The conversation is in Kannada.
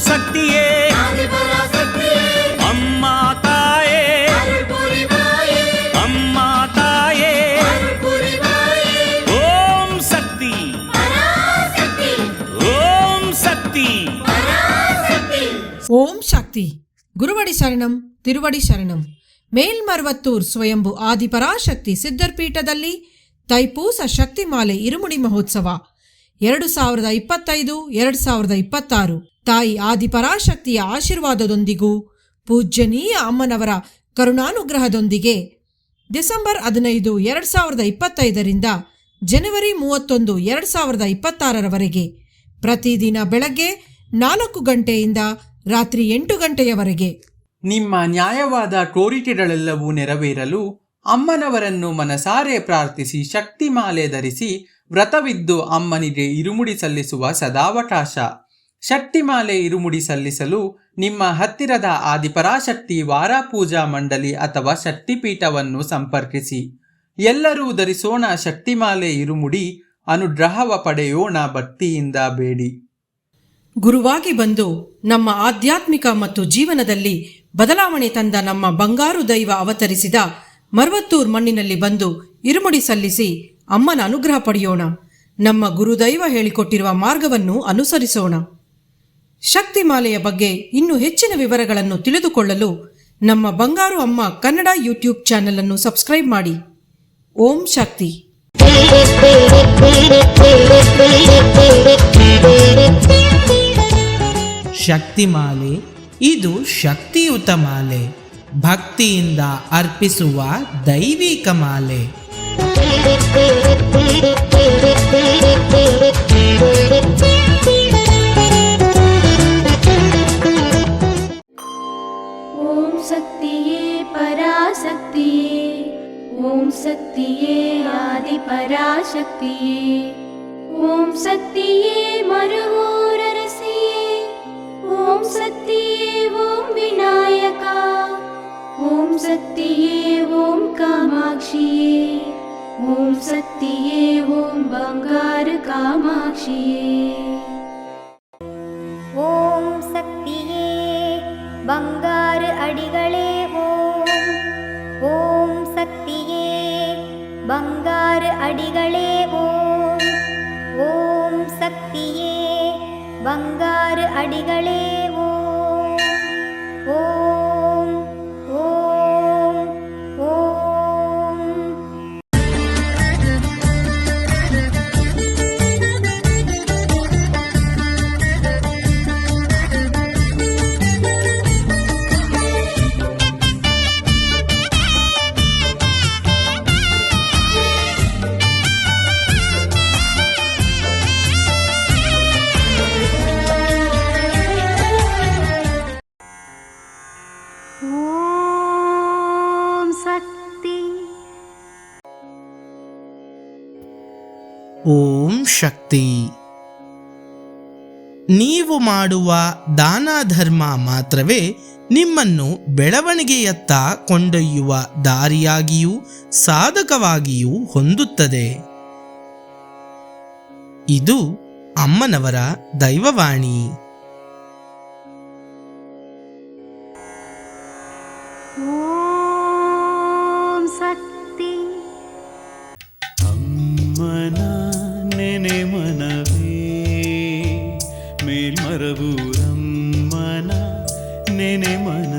சக்தியே அம்மா தாயே அம்மா தாயே ஓம் சக்தி ஓம் சக்தி ஓம் சக்தி. குருவடி சரணಂ, ತಿರುವಡಿ ಶರಣಂ. ಮೇಲ್ಮರ್ವತ್ತೂರ್ ಸ್ವಯಂಭು ಆದಿಪರಾಶಕ್ತಿ ಸಿದ್ಧರ್ಪೀಠದಲ್ಲಿ ತೈಪೂಸ ಶಕ್ತಿಮಾಲೆ ಇರುಮುಡಿ ಮಹೋತ್ಸವ 2025-2026 ತಾಯಿ ಆದಿಪರಾಶಕ್ತಿಯ ಆಶೀರ್ವಾದದೊಂದಿಗೂ ಪೂಜ್ಯನೀಯ ಅಮ್ಮನವರ ಕರುಣಾನುಗ್ರಹದೊಂದಿಗೆ ಡಿಸೆಂಬರ್ 15, 2025 ಜನವರಿ 31, 2026 ಪ್ರತಿದಿನ ಬೆಳಗ್ಗೆ 4 ಗಂಟೆಯಿಂದ ರಾತ್ರಿ 8 ಗಂಟೆಯವರೆಗೆ ನಿಮ್ಮ ನ್ಯಾಯವಾದ ಕೋರಿಕೆಗಳೆಲ್ಲವೂ ನೆರವೇರಲು ಅಮ್ಮನವರನ್ನು ಮನಸಾರೆ ಪ್ರಾರ್ಥಿಸಿ ಶಕ್ತಿಮಾಲೆ ಧರಿಸಿ ವ್ರತವಿದ್ದು ಅಮ್ಮನಿಗೆ ಇರುಮುಡಿ ಸಲ್ಲಿಸುವ ಸದಾವಕಾಶ. ಶಕ್ತಿಮಾಲೆ ಇರುಮುಡಿ ಸಲ್ಲಿಸಲು ನಿಮ್ಮ ಹತ್ತಿರದ ಆದಿಪರಾಶಕ್ತಿ ವಾರಾಪೂಜಾ ಮಂಡಳಿ ಅಥವಾ ಶಕ್ತಿಪೀಠವನ್ನು ಸಂಪರ್ಕಿಸಿ. ಎಲ್ಲರೂ ಧರಿಸೋಣ ಶಕ್ತಿಮಾಲೆ ಇರುಮುಡಿ, ಅನುಗ್ರಹವ ಪಡೆಯೋಣ ಭಕ್ತಿಯಿಂದ ಬೇಡಿ. ಗುರುವಾಗಿ ಬಂದು ನಮ್ಮ ಆಧ್ಯಾತ್ಮಿಕ ಮತ್ತು ಜೀವನದಲ್ಲಿ ಬದಲಾವಣೆ ತಂದ ನಮ್ಮ ಬಂಗಾರು ದೈವ ಅವತರಿಸಿದ ಮರ್ವತ್ತೂರ್ ಮಣ್ಣಿನಲ್ಲಿ ಬಂದು ಇರುಮುಡಿ ಸಲ್ಲಿಸಿ ಅಮ್ಮನ ಅನುಗ್ರಹ ಪಡೆಯೋಣ. ನಮ್ಮ ಗುರುದೈವ ಹೇಳಿಕೊಟ್ಟಿರುವ ಮಾರ್ಗವನ್ನು ಅನುಸರಿಸೋಣ. ಶಕ್ತಿಮಾಲೆಯ ಬಗ್ಗೆ ಇನ್ನೂ ಹೆಚ್ಚಿನ ವಿವರಗಳನ್ನು ತಿಳಿದುಕೊಳ್ಳಲು ನಮ್ಮ ಬಂಗಾರು ಅಮ್ಮ ಕನ್ನಡ ಯೂಟ್ಯೂಬ್ ಚಾನೆಲ್ ಅನ್ನು ಸಬ್ಸ್ಕ್ರೈಬ್ ಮಾಡಿ. ಓಂ ಶಕ್ತಿ. ಶಕ್ತಿಮಾಲೆ ಇದು ಶಕ್ತಿಯುತ ಮಾಲೆ, ಭಕ್ತಿಯಿಂದ ಅರ್ಪಿಸುವ ದೈವಿಕ ಮಾಲೆ. ಓಂ ಶಕ್ತಿಯೇ ಪರಾಶಕ್ತಿಯೇ, ಓಂ ಶಕ್ತಿಯೇ ಆದಿಪರಾಶಕ್ತಿಯೇ, ಓಂ ಶಕ್ತಿಯೇ ಮರುಹೂರರಸಿಯೇ, ಓಂ ಶಕ್ತಿಯೇ ಓಂ ವಿನಾಯಕ, ಓಂ ಶಕ್ತಿಯೇ ಓಂ ಕಾಮಾಕ್ಷಿಯೇ, ಓಂ ಶಕ್ತಿಯೇ ಓಂ ಬಂಗಾರ ಕಾಮಾಕ್ಷಿಯೇ. ಓಂ ಶಕ್ತಿಯೇ ಬಂಗಾರ ಅಡಿಗಳೇ ಓಂ, ಓಂ ಶಕ್ತಿಯೇ ಬಂಗಾರ ಅಡಿಗಳೇ ಓಂ, ಓಂ ಶಕ್ತಿಯೇ ಬಂಗಾರ ಅಡಿಗಳೇ ಓಂ, ಓಂ ಓಂ ಓಂ. ಓಂ ಶಕ್ತಿ. ನೀವು ಮಾಡುವ ದಾನ ಧರ್ಮ ಮಾತ್ರವೇ ನಿಮ್ಮನ್ನು ಬೆಳವಣಿಗೆಯತ್ತ ಕೊಂಡೊಯ್ಯುವ ದಾರಿಯಾಗಿಯೂ ಸಾಧಕವಾಗಿಯೂ ಹೊಂದುತ್ತದೆ. ಇದು ಅಮ್ಮನವರ ದೈವವಾಣಿ. ಓಂ ಶಕ್ತಿ. ಅಮ್ಮನ ನೆನೆ ಮನವೇ ಮೇಲ್ಮರವೂರಮ್ಮನ ನೆನೆ ಮನ